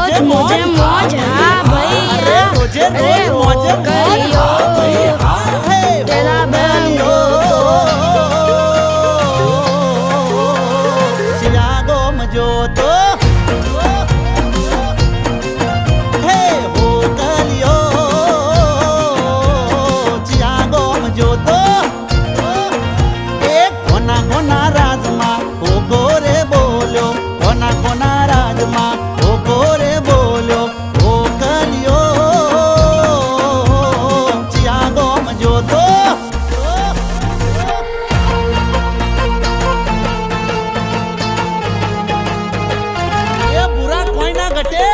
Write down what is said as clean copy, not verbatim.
रोज मोजे मौज हाँ भैया रोजे रोज मोजे करियो तेरा बंगो सियागो मजो तो हे हो कलियो सियागो मजो तो एक कोना कोना राजमा हो गोरे बोलो कोना कोना राजमा हो गोरे बोलो हो कलियो सियागो मजो तो ये बुरा कोई ना घटे